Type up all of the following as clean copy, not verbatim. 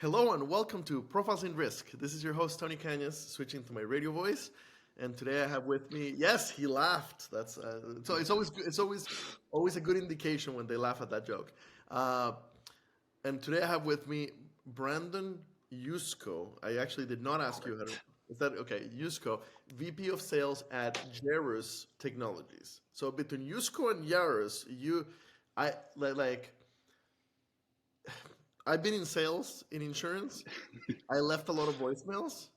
Hello and welcome to Profiles in Risk. This is your host Tony Cañas, switching to my radio voice, and today I have with me. Yes, he laughed. That's so. It's always always a good indication when they laugh at that joke. Uh, and today I have with me Brandon Yusko. I actually did not ask you how to. Is that okay? Yusko, VP of Sales at Jarus Technologies. So between Yusko and Jarus, I like I've been in sales in insurance. I left a lot of voicemails.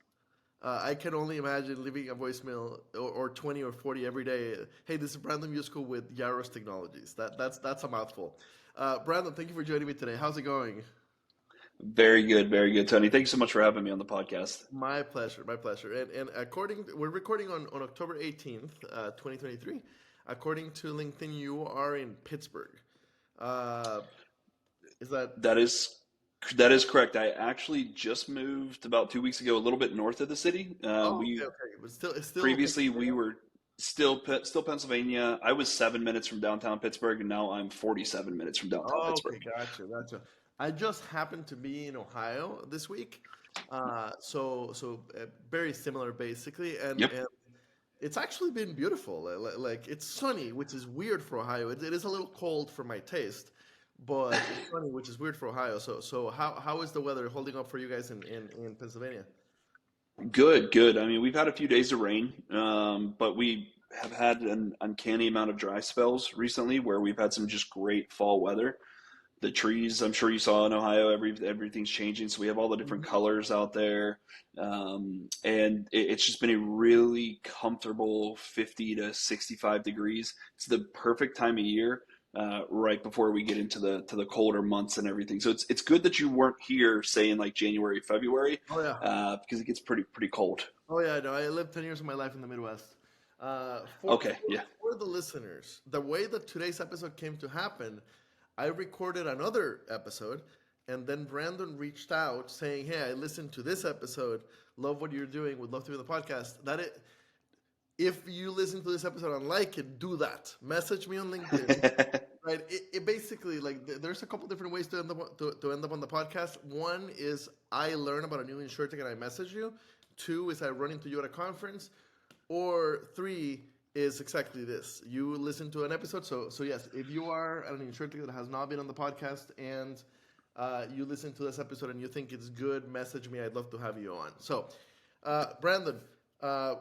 I can only imagine leaving a voicemail or 20 or 40 every day. Hey, this is Brandon Yusko with Jarus Technologies. That's a mouthful. Brandon, thank you for joining me today. How's it going? Very good, Tony. Thank you so much for having me on the podcast. My pleasure, my pleasure. And we're recording on October 18th, 2023. According to LinkedIn, you are in Pittsburgh. Uh, is that That is that is correct. I actually just moved about 2 weeks ago, a little bit north of the city. Oh, okay, We okay. But it's still previously we Pennsylvania. were still Pennsylvania. I was 7 minutes from downtown Pittsburgh, and now I'm 47 minutes from downtown Oh, okay, Pittsburgh. gotcha. I just happened to be in Ohio this week, very similar basically, Yep. and it's actually been beautiful. Like it's sunny, which is weird for Ohio. It is a little cold for my taste, but it's sunny, which is weird for Ohio. So how is the weather holding up for you guys in Pennsylvania? Good. I mean, we've had a few days of rain, but we have had an uncanny amount of dry spells recently where we've had some just great fall weather. The trees, I'm sure you saw in Ohio, everything's changing. So we have all the different Mhm. colors out there. And it's just been a really comfortable 50 to 65 degrees. It's the perfect time of year, right before we get into the colder months and everything. So it's good that you weren't here, say in like January, February, Oh yeah. because it gets pretty cold. Oh yeah, no, I lived 10 years of my life in the Midwest. Okay, yeah. For the listeners, the way that today's episode came to happen, I recorded another episode, and then Brandon reached out saying, "Hey, I listened to this episode. Love what you're doing. Would love to be on the podcast." If you listen to this episode and like it, do that. Message me on LinkedIn. Right. It basically there's a couple different ways to end up on the podcast. One is I learn about a new insurtech and I message you. Two is I run into you at a conference. Or three is exactly this. You listen to an episode. So yes, if you are an insurtech that has not been on the podcast and you listen to this episode and you think it's good, message me. I'd love to have you on. So, Brandon, uh,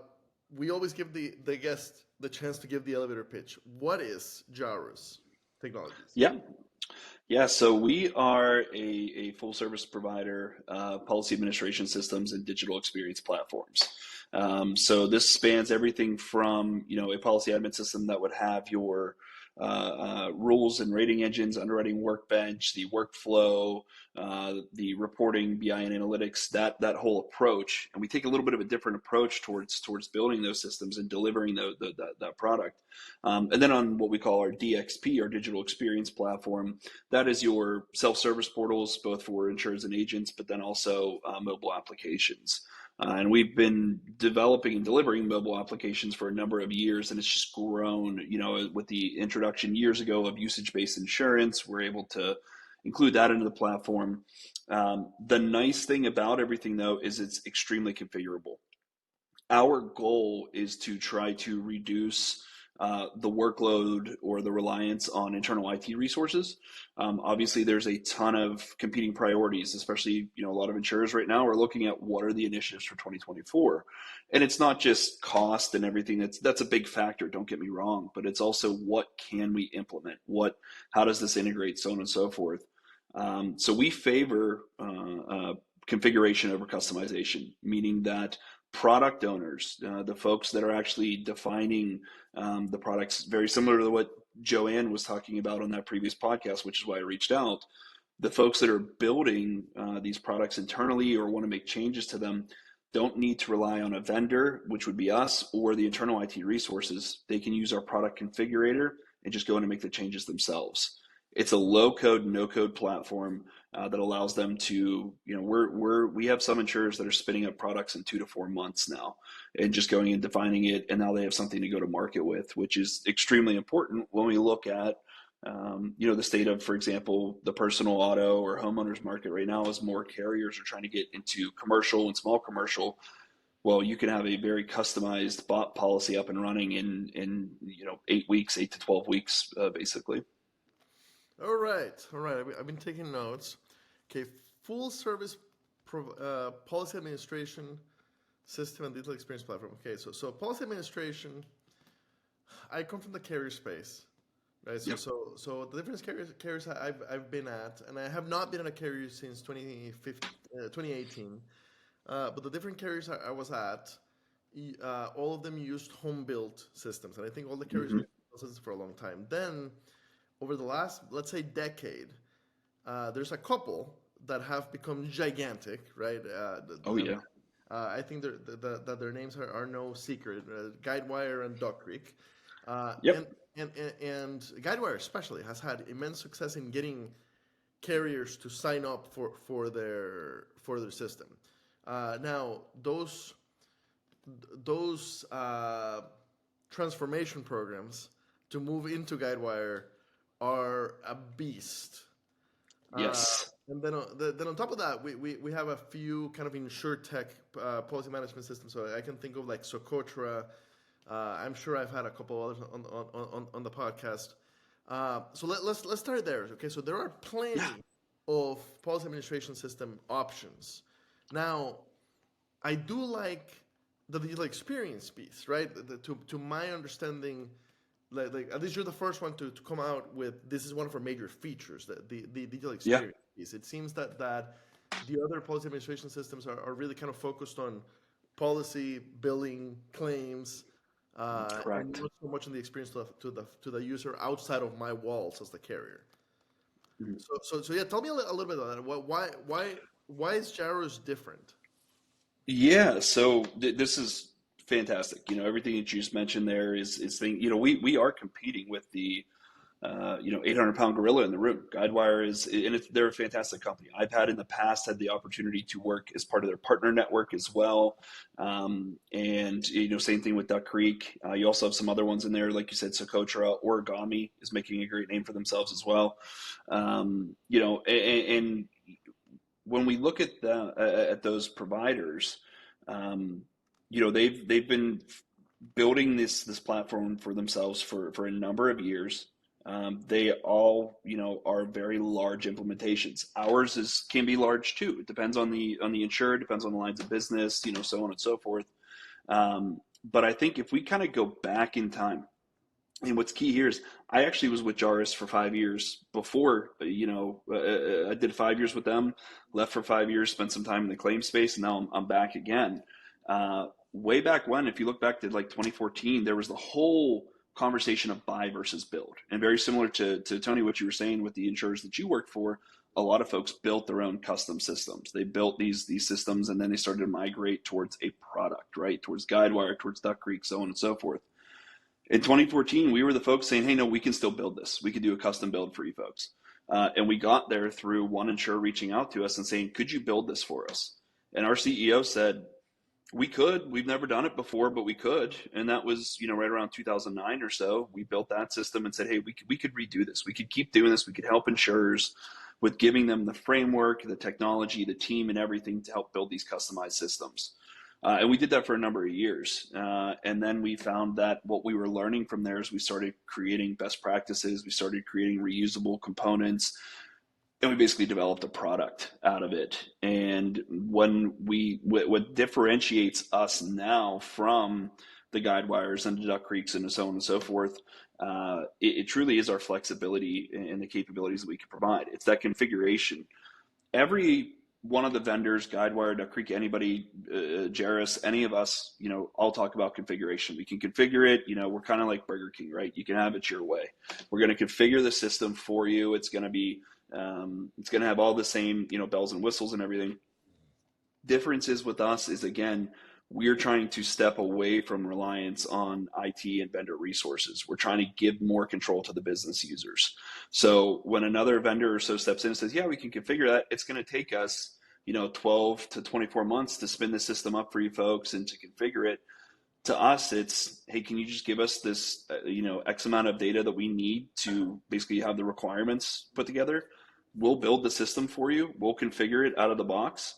we always give the guest the chance to give the elevator pitch. What is Jarus Technologies? Yeah. Yeah, so we are a full service provider, policy administration systems and digital experience platforms. So this spans everything from, a policy admin system that would have your rules and rating engines, underwriting workbench, the workflow, the reporting, BI and analytics, that whole approach. And we take a little bit of a different approach towards building those systems and delivering that product. And then on what we call our DXP, our digital experience platform, that is your self-service portals, both for insurers and agents, but then also mobile applications. And we've been developing and delivering mobile applications for a number of years, and it's just grown. With the introduction years ago of usage-based insurance, we're able to include that into the platform. The nice thing about everything, though, is it's extremely configurable. Our goal is to try to reduce the workload or the reliance on internal IT resources. Obviously, there's a ton of competing priorities, especially a lot of insurers right now are looking at what are the initiatives for 2024, and it's not just cost and everything. That's a big factor. Don't get me wrong, but it's also what can we implement? How does this integrate? So on and so forth. So we favor configuration over customization, meaning that product owners, the folks that are actually defining the products, very similar to what Joanne was talking about on that previous podcast, which is why I reached out. The folks that are building these products internally or want to make changes to them don't need to rely on a vendor, which would be us, or the internal IT resources. They can use our product configurator and just go in and make the changes themselves. It's a low code, no code platform that allows them to, we have some insurers that are spinning up products in 2 to 4 months now and just going and defining it. And now they have something to go to market with, which is extremely important when we look at The state of, for example, the personal auto or homeowners market right now is more carriers are trying to get into commercial and small commercial. Well, you can have a very customized bot policy up and running in 8 weeks, 8 to 12 weeks, basically. All right. I've been taking notes. Okay, full service policy administration system and digital experience platform. Okay, so policy administration. I come from the carrier space, right? So Yep. so the different carriers I've been at, and I have not been in a carrier since 2018. But the different carriers I was at, all of them used home built systems, and I think all the carriers Hmm. used home built systems for a long time. Then, over the last, let's say, decade, there's a couple that have become gigantic, right? Oh yeah. I think that their names are no secret. Guidewire and Duck Creek, uh, and, Yep. and Guidewire especially has had immense success in getting carriers to sign up for their system. Now those transformation programs to move into Guidewire are a beast. Uh, Yes. and then on top of that, we have a few kind of insurtech policy management systems. So I can think of like Socotra. I'm sure I've had a couple others on the podcast. So let's start there. Okay, so there are plenty Yeah. of policy administration system options. Now, I do like the digital experience piece, right? To my understanding, like at least you're the first one to come out with this is one of our major features, the digital Yeah. experience piece. It seems that the other policy administration systems are really kind of focused on policy, billing, claims, and Correct. not so much on the experience to the user outside of my walls as the carrier. Mhm. So yeah, tell me a little bit about that. Why is Jarus different? Yeah. So this is fantastic. Everything that you just mentioned there is thing. We are competing with the 800-pound gorilla in the room. Guidewire is, and they're a fantastic company. I've had in the past had the opportunity to work as part of their partner network as well. And same thing with Duck Creek. You also have some other ones in there, like you said, Socotra. Origami is making a great name for themselves as well. And when we look at those providers, um, they've been building this platform for themselves for a number of years. They all, are very large implementations. Ours can be large too. It depends on the insured, depends on the lines of business, so on and so forth. But I think if we kind of go back in time, and what's key here is I actually was with Jarus for 5 years before, I did 5 years with them, left for 5 years, spent some time in the claim space, and now I'm back again. Way back when, if you look back to like 2014, there was the whole conversation of buy versus build. And very similar to Tony, what you were saying with the insurers that you worked for, a lot of folks built their own custom systems. They built these systems and then they started to migrate towards a product, right? Towards Guidewire, towards Duck Creek, so on and so forth. In 2014, we were the folks saying, hey, no, we can still build this. We could do a custom build for you folks. And we got there through one insurer reaching out to us and saying, could you build this for us? And our CEO said, we could. We've never done it before, but we could. And that was, right around 2009 or so. We built that system and said, hey, we could redo this. We could keep doing this. We could help insurers with giving them the framework, the technology, the team, and everything to help build these customized systems. And we did that for a number of years. And then we found that what we were learning from there is we started creating best practices. We started creating reusable components. And we basically developed a product out of it. And what differentiates us now from the Guidewires and the Duck Creeks and so on and so forth, it truly is our flexibility and the capabilities that we can provide. It's that configuration. Every one of the vendors, Guidewire, Duck Creek, anybody, Jarus, any of us, all talk about configuration. We can configure it. We're kind of like Burger King, right? You can have it your way. We're going to configure the system for you. It's going to have all the same, bells and whistles and everything. Differences with us is, again, we're trying to step away from reliance on IT and vendor resources. We're trying to give more control to the business users. So when another vendor or so steps in and says, yeah, we can configure that, it's going to take us, 12 to 24 months to spin the system up for you folks and to configure it. To us, it's, hey, can you just give us this, X amount of data that we need to basically have the requirements put together? We'll build the system for you. We'll configure it out of the box.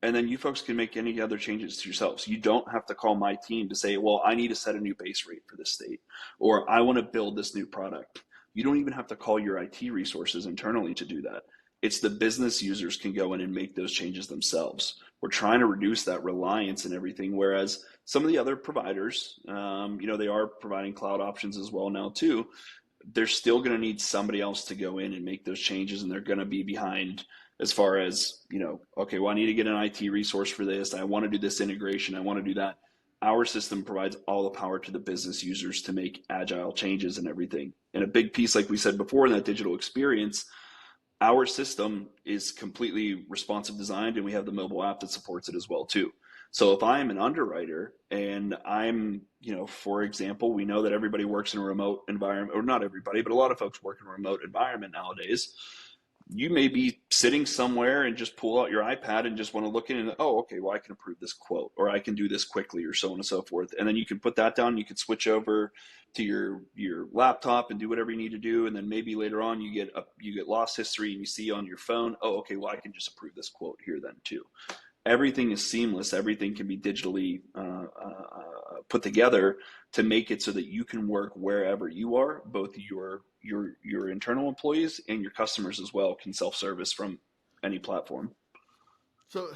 And then you folks can make any other changes to yourselves. You don't have to call my team to say, well, I need to set a new base rate for this state, or I want to build this new product. You don't even have to call your IT resources internally to do that. It's the business users can go in and make those changes themselves. We're trying to reduce that reliance and everything, whereas some of the other providers, they are providing cloud options as well now too. They're still going to need somebody else to go in and make those changes, and they're going to be behind as far as, okay, well, I need to get an IT resource for this. I want to do this integration. I want to do that. Our system provides all the power to the business users to make agile changes and everything. And a big piece, like we said before, in that digital experience, our system is completely responsive designed, and we have the mobile app that supports it as well too. So if I'm an underwriter and I'm, for example, we know that everybody works in a remote environment, or not everybody, but a lot of folks work in a remote environment nowadays. You may be sitting somewhere and just pull out your iPad and just want to look in and, oh, okay, well, I can approve this quote, or I can do this quickly, or so on and so forth. And then you can put that down, and you can switch over to your laptop and do whatever you need to do. And then maybe later on you get loss history and you see on your phone, oh, okay, well, I can just approve this quote here then too. Everything is seamless. Everything can be digitally put together to make it so that you can work wherever you are. Both your internal employees and your customers as well can self-service from any platform. So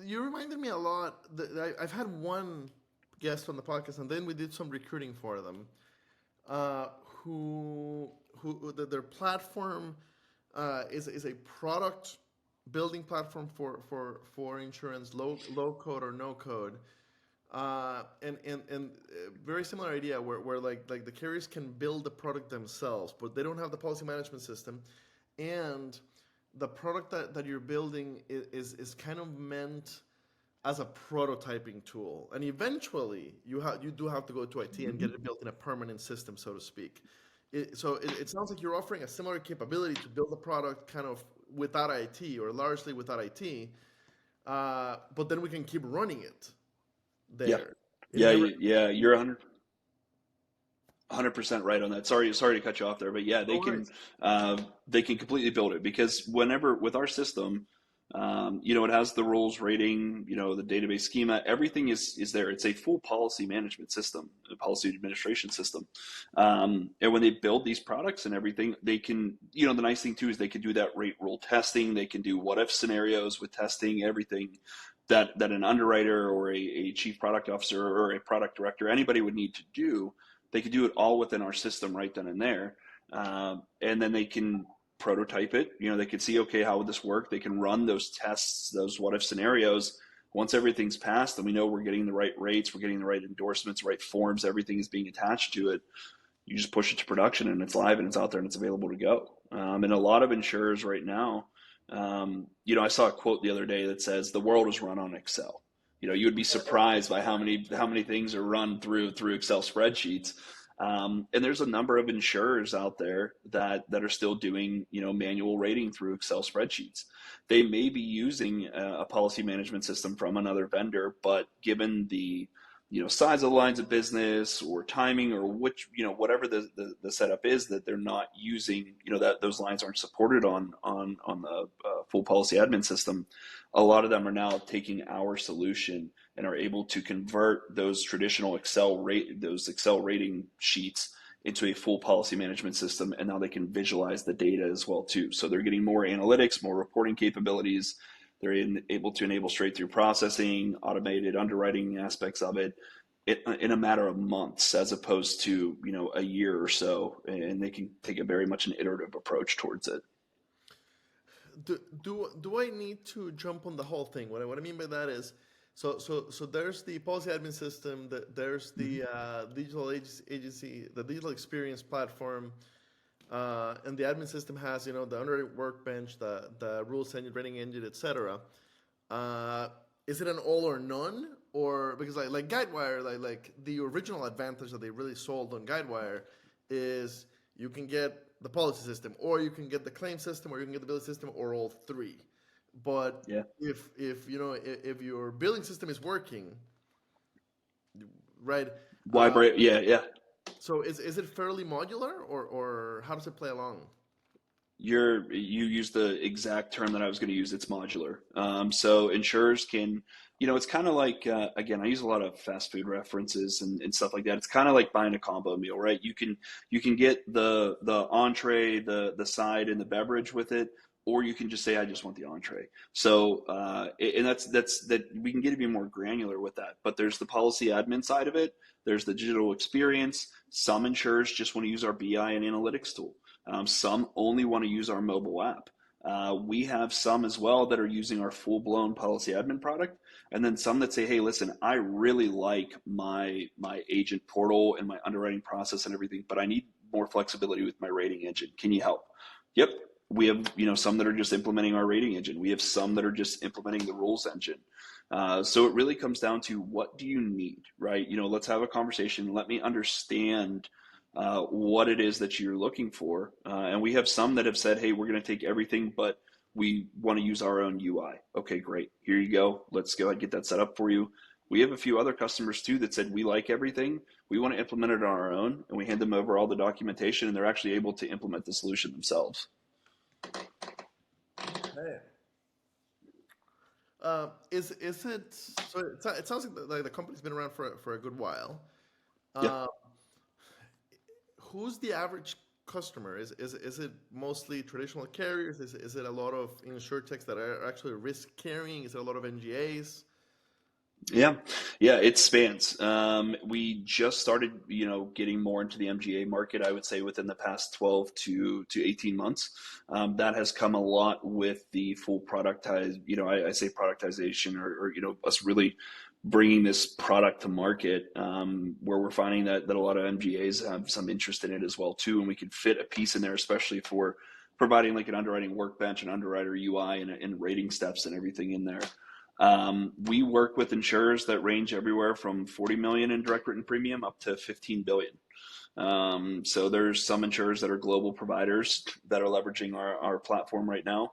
you reminded me a lot. I've had one guest on the podcast, and then we did some recruiting for them. Their platform is a product building platform for insurance, low code or no code, and very similar idea where like the carriers can build the product themselves, but they don't have the policy management system, and the product that you're building is kind of meant as a prototyping tool, and eventually you do have to go to IT and get it built in a permanent system, so to speak. It sounds like you're offering a similar capability to build a product kind of without IT or largely without IT, but then we can keep running it there. Yeah, you're 100% right on that. Sorry to cut you off there, but yeah, No worries. they can completely build it, because whenever with our system, it has the rules rating, the database schema, everything is there. It's a full policy management system, a policy administration system. And when they build these products and everything, they can, the nice thing too is they can do that rate rule testing. They can do what if scenarios with testing, everything that an underwriter or a chief product officer or a product director, anybody would need to do. They could do it all within our system right then and there. And then they can prototype it. They can see, okay, how would this work? They can run those tests, those what if scenarios. Once everything's passed and we know we're getting the right rates, we're getting the right endorsements, right forms, everything is being attached to it, you just push it to production and it's live and it's out there and it's available to go. And a lot of insurers right now, I saw a quote the other day that says the world is run on Excel. You would be surprised by how many things are run through Excel spreadsheets. And there's a number of insurers out there that are still doing, manual rating through Excel spreadsheets. They may be using a policy management system from another vendor, but given the, size of the lines of business or timing or whatever the setup is, that they're not using, that those lines aren't supported on the full policy admin system. A lot of them are now taking our solution and are able to convert those traditional Excel rating sheets into a full policy management system, and now they can visualize the data as well too. So they're getting more analytics, more reporting capabilities. They're able to enable straight through processing, automated underwriting aspects of it in a matter of months, as opposed to a year or so, and they can take a very much an iterative approach towards it. Do I need to jump on the whole thing? What I mean by that is, so there's the policy admin system, there's the digital agency, the digital experience platform, and the admin system has the underwriting workbench, the rules engine, rating engine, etc. Is it an all or none, or because like Guidewire, like the original advantage that they really sold on Guidewire is you can get the policy system, or you can get the claim system, or you can get the billing system, or all three. But if your billing system is working, right? Yeah, yeah. So is it fairly modular, or how does it play along? You use the exact term that I was going to use. It's modular. So insurers can, it's kind of like again, I use a lot of fast food references and stuff like that. It's kind of like buying a combo meal, right? You can get the entree, the side, and the beverage with it, or you can just say I just want the entree. So and that's that we can get even more granular with that. But there's the policy admin side of it. There's the digital experience. Some insurers just want to use our BI and analytics tool. Some only want to use our mobile app. We have some as well that are using our full-blown policy admin product, and then some that say, "Hey, listen, I really like my agent portal and my underwriting process and everything, but I need more flexibility with my rating engine. Can you help?" Yep. We have some that are just implementing our rating engine. We have some that are just implementing the rules engine. So it really comes down to what do you need, right? Let's have a conversation. Let me understand what it is that you're looking for. And we have some that have said, hey, we're going to take everything, but we want to use our own UI. Okay, great. Here you go. Let's go ahead and get that set up for you. We have a few other customers too that said, we like everything. We want to implement it on our own. And we hand them over all the documentation, and they're actually able to implement the solution themselves. Okay. Is it so? It sounds like the company's been around for a good while. Yeah. Uh, who's the average customer? Is it mostly traditional carriers? Is it a lot of insurtechs that are actually risk carrying? Is it a lot of NGAs? Yeah, yeah, it spans. We just started, getting more into the MGA market, I would say within the past 12 to 18 months. That has come a lot with the full productize, I say productization or, us really bringing this product to market, where we're finding that a lot of MGAs have some interest in it as well too. And we can fit a piece in there, especially for providing like an underwriting workbench, an underwriter UI and rating steps and everything in there. We work with insurers that range everywhere from 40 million in direct written premium up to 15 billion. So there's some insurers that are global providers that are leveraging our platform right now.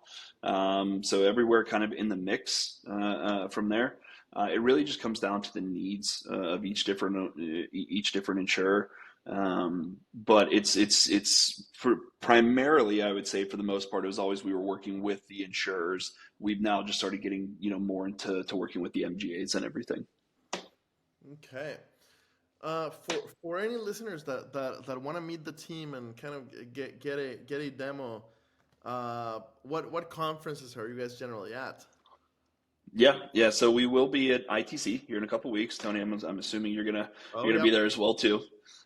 So everywhere kind of in the mix from there. It really just comes down to the needs of each different insurer. But it's for primarily, I would say for the most part, it was always we were working with the insurers. We've now just started getting more into working with the MGAs and everything. Okay. For any listeners that want to meet the team and kind of get a demo, what conferences are you guys generally at? Yeah. So we will be at ITC here in a couple weeks. Tony, I'm assuming Oh you're gonna yeah. be there as well too.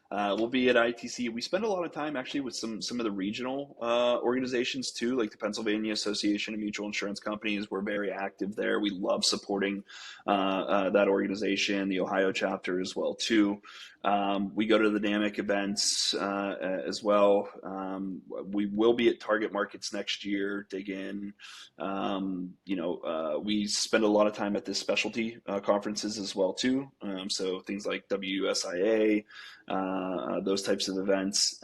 We'll be at ITC. We spend a lot of time actually with some of the regional organizations too, like the Pennsylvania Association of Mutual Insurance Companies. We're very active there. We love supporting that organization, the Ohio chapter as well too. We go to the NAMIC events as well. We will be at Target Markets next year. Dig in. We spend a lot of time at the specialty conferences as well too. So things like WSIA, those types of events,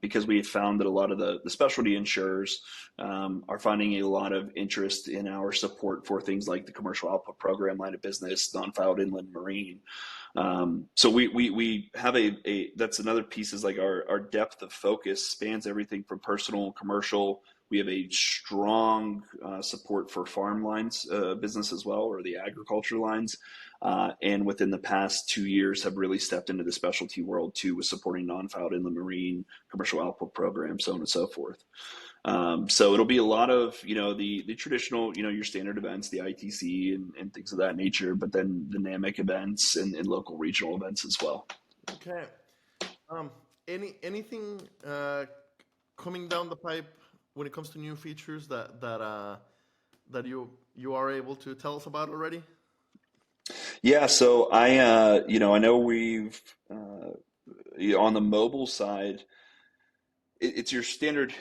because we have found that a lot of the specialty insurers are finding a lot of interest in our support for things like the commercial output program line of business, non-filed inland marine. So we have that's another piece is like our depth of focus spans everything from personal, commercial. We have a strong support for farm lines business as well, or the agriculture lines. And within the past 2 years have really stepped into the specialty world too, with supporting non-filed inland marine, commercial output programs, so on and so forth. So it'll be a lot of, the traditional, your standard events, the ITC and things of that nature, but then the NAMIC events and local regional events as well. Okay. Um, anything coming down the pipe when it comes to new features that you are able to tell us about already? Yeah, so I know we've on the mobile side, it's your standard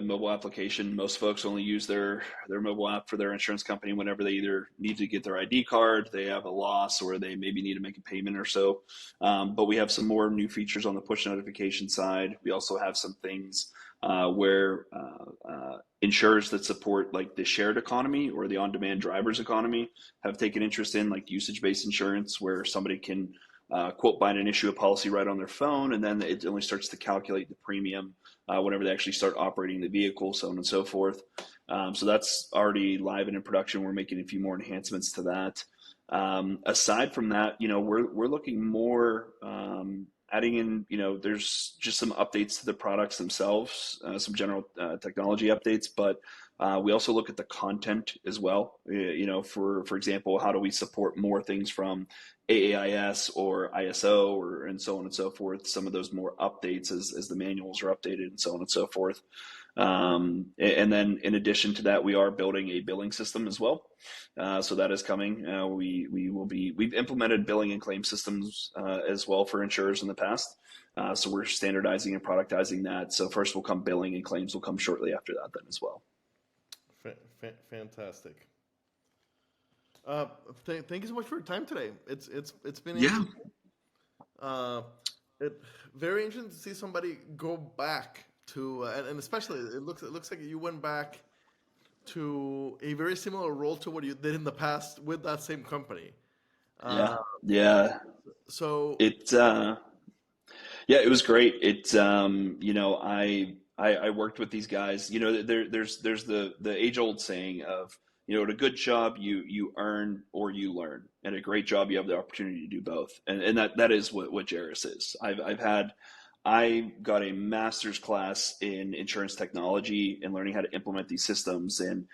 mobile application. Most folks only use their mobile app for their insurance company whenever they either need to get their ID card, they have a loss, or they maybe need to make a payment or so. But we have some more new features on the push notification side. We also have some things where insurers that support like the shared economy or the on-demand drivers economy have taken interest in, like usage-based insurance, where somebody can quote bind and issue a policy right on their phone, and then it only starts to calculate the premium whenever they actually start operating the vehicle, so on and so forth. So that's already live and in production. We're making a few more enhancements to that. Aside from that, we're looking more adding in, there's just some updates to the products themselves, some general technology updates, but we also look at the content as well. For example, how do we support more things from AAIS or ISO and so on and so forth, some of those more updates as the manuals are updated and so on and so forth. And then in addition to that, we are building a billing system as well. So that is coming. We've implemented billing and claim systems as well for insurers in the past. So we're standardizing and productizing that. So first will come billing, and claims will come shortly after that then as well. Fantastic. Thank you so much for your time today. It's been Yeah. interesting. Very interesting to see somebody go back to and especially it looks like you went back to a very similar role to what you did in the past with that same company. Yeah. Uh, Yeah. so It Yeah, it was great. I worked with these guys. There's the age old saying of, at a good job you earn or you learn, and a great job you have the opportunity to do both. And that is what Jarus is. I got a master's class in insurance technology and learning how to implement these systems. And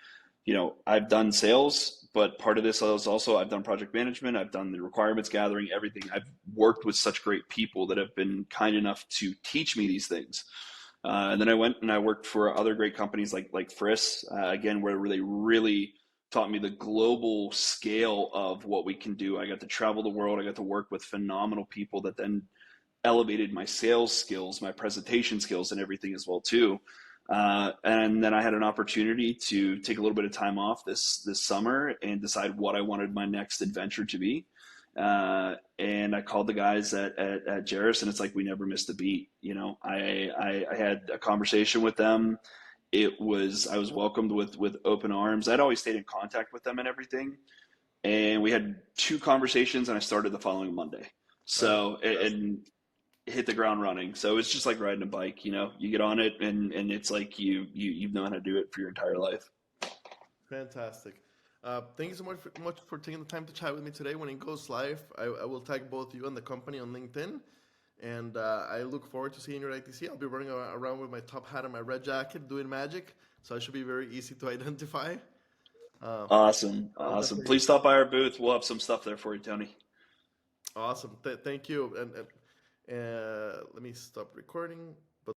I've done sales, but part of this is also I've done project management, I've done the requirements gathering, everything. I've worked with such great people that have been kind enough to teach me these things. And then I went and I worked for other great companies like Friss, again, where they really taught me the global scale of what we can do. I got to travel the world. I got to work with phenomenal people that then elevated my sales skills, my presentation skills, and everything as well too. And then I had an opportunity to take a little bit of time off this summer and decide what I wanted my next adventure to be. And I called the guys at Jarus, and it's like we never missed a beat. I had a conversation with them. I was welcomed with open arms. I'd always stayed in contact with them and everything. And we had 2 conversations, and I started the following Monday. So, and hit the ground running. So it's just like riding a bike, you get on it and it's like you've known how to do it for your entire life. fantastic. Thank you so much for taking the time to chat with me today. When it goes live, I will tag both you and the company on LinkedIn. And I look forward to seeing you at ITC. I'll be running around with my top hat and my red jacket doing magic. So I should be very easy to identify. Uh, Awesome. I'll Awesome. definitely. Please stop by our booth. We'll have some stuff there for you, Tony. Awesome. Thank you. And let me stop recording.